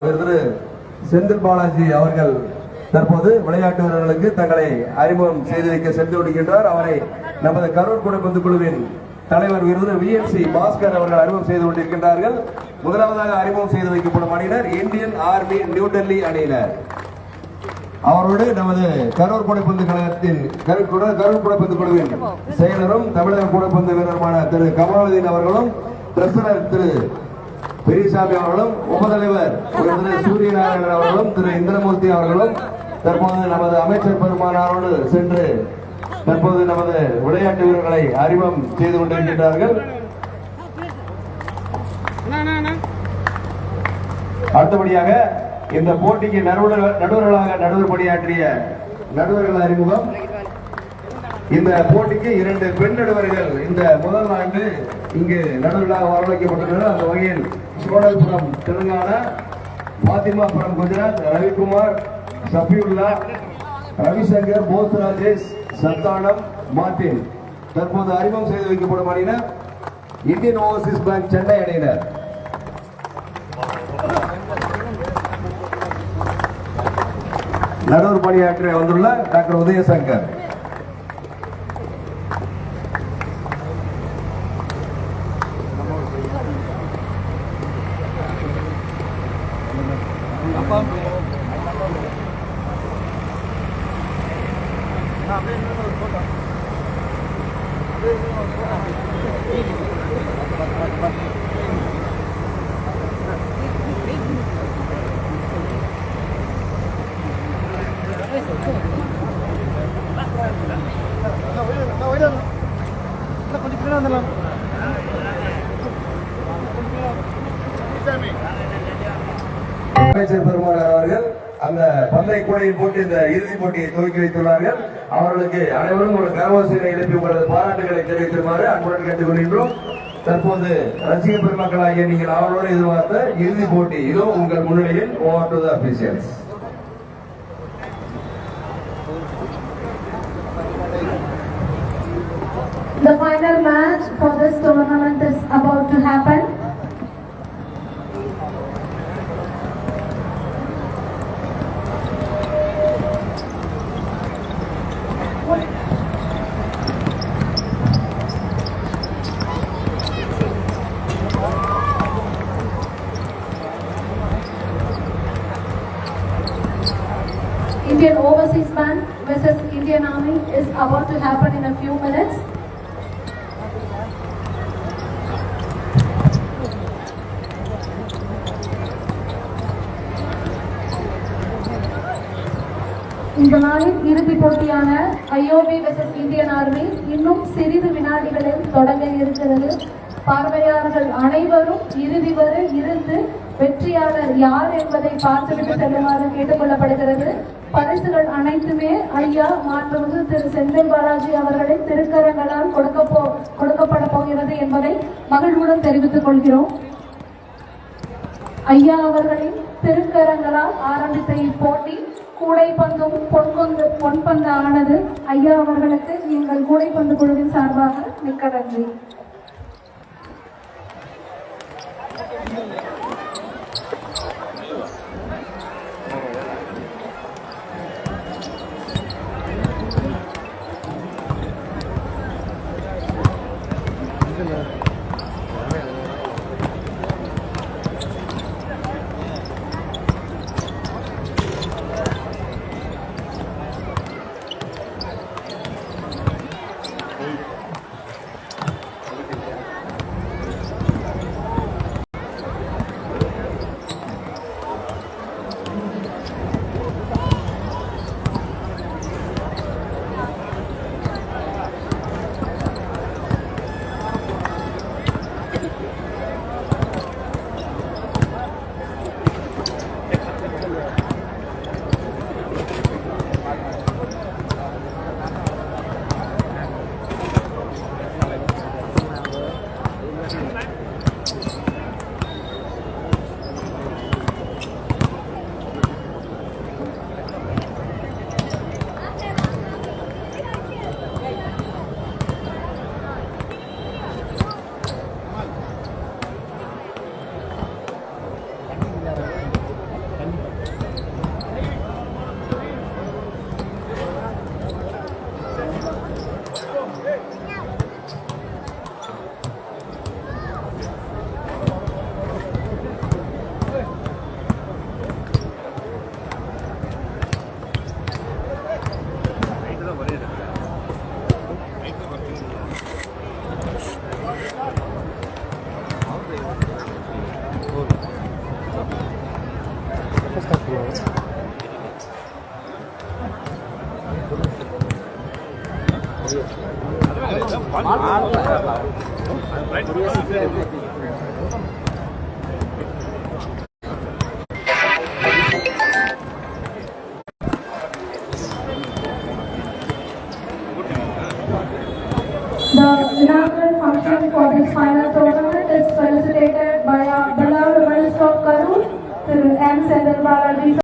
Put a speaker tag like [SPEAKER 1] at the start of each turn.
[SPEAKER 1] திரு செந்தில் பாலாஜி அவர்கள் தற்போது விளையாட்டு வீரர்களுக்கு தங்களை அறிமுகம் செய்து வைக்க சென்று கொண்டிருக்கின்றார். அவரை நமது கரூர் கூடைப்பந்து குழுவின் தலைவர் விருது விஎன்சி பாஸ்கர் அவர்கள் அறிமுகம் செய்து கொண்டிருக்கின்றார்கள். முதலாவதாக அறிமுகம் செய்து வைக்கப்படும் அணியினர் இந்தியன் ஆர்மி நியூ டெல்லி அணியினர். அவரோடு நமது கரூர் கூடைப்பந்து கழகத்தின் கரூர் கூடைப்பந்து குழுவின் செயலரும் தமிழக கூடைப்பந்து வீரருமான திரு கமலுதீன் அவர்களும், டிரெஸரர் திரு பெரியசாமி அவர்களும், உபதலைவர் திரு சூரியநாராயணன் அவர்களும், திரு இந்திரமூர்த்தி அவர்களும் தற்போது நமது அமைச்சர் பெருமானாரோடு சென்று தற்போது நமது விளையாட்டு வீரர்களை அறிமுகம் செய்து கொண்டிருக்கின்றார்கள். அடுத்தபடியாக இந்த போட்டிக்கு நடுவர்களாக பணியாற்றிய நடுவர்கள் அறிமுகம். இந்த போட்டிக்கு 2 பெண் நடுவர்கள் இந்த முதல் ஆண்டு இங்கு நடுவர்களாக வரவழைக்கப்பட்டுள்ளனர். அந்த வகையில் சோழபுரம் தெலுங்கானா, பாத்திமாபுரம் குஜராத், ரவிக்குமார், சபியுல்லா, ரவிசங்கர், போஸ் ராஜேஷ், சந்தானம், மார்டின். தற்போது அறிமுகம் செய்து வைக்கப்படும் அணியினர் இந்தியன் ஓவர்சீஸ் பேங்க் சென்னை அணியினர். நடுவர் பணியாற்ற வந்துள்ள டாக்டர் உதயசங்கர். அமைச்சர் பெருமானார் அவர்கள் அந்த பந்தய கூடையில் போட்டு இந்த இறுதிப் போட்டியை துவக்கி வைத்துள்ளார்கள். அவர்களுக்கு அனைவரும் ஒரு கரவோசையை எழுப்பி உங்களது பாராட்டுகளை தெரிவித்திருமாறு அன்புடன் கேட்டுக் கொள்கின்றோம். தற்போது ரசிக பெருமக்களாகிய நீங்கள் அவர்களோடு எதிர்பார்த்த இறுதிப் போட்டி இதோ உங்கள் முன்னிலையில். Over to the officials.
[SPEAKER 2] The final match for this tournament is about to happen. Indian Overseas Bank versus Indian Army is about to happen in a few minutes. இந்த நாளின் இறுதிப் போட்டியான ஐஓபி வெர்சஸ் இந்தியன் ஆர்மி இன்னும் சிறிது வினாடிகளில் தொடங்க இருக்கிறது. பார்வையாளர்கள் அனைவரும் இறுதி வரை இருந்து வெற்றியாளர் யார் என்பதை பார்த்துவிட்டு செல்லுமாறு கேட்டுக் கொள்ளப்படுகிறது. பரிசுகள் அனைத்துமே ஐயா மாண்புமிகு திரு செந்தில் பாலாஜி அவர்களின் திருக்கரங்களால் கொடுக்கப்பட போகிறது என்பதை மகிழ்வுடன் தெரிவித்துக் கொள்கிறோம். ஐயா அவர்களின் திருக்கரங்களால் ஆரம்பித்த இப்போட்டி கூடைப்பந்தும் பொன்பந்து ஆனது. ஐயா அவர்களுக்கு எங்கள் கூடைப்பந்து குழுவின் சார்பாக மிக்க நன்றி. The inaugural function for this final tournament is facilitated by our beloved Minister of Karur, Thiru M. Sendil Balaji.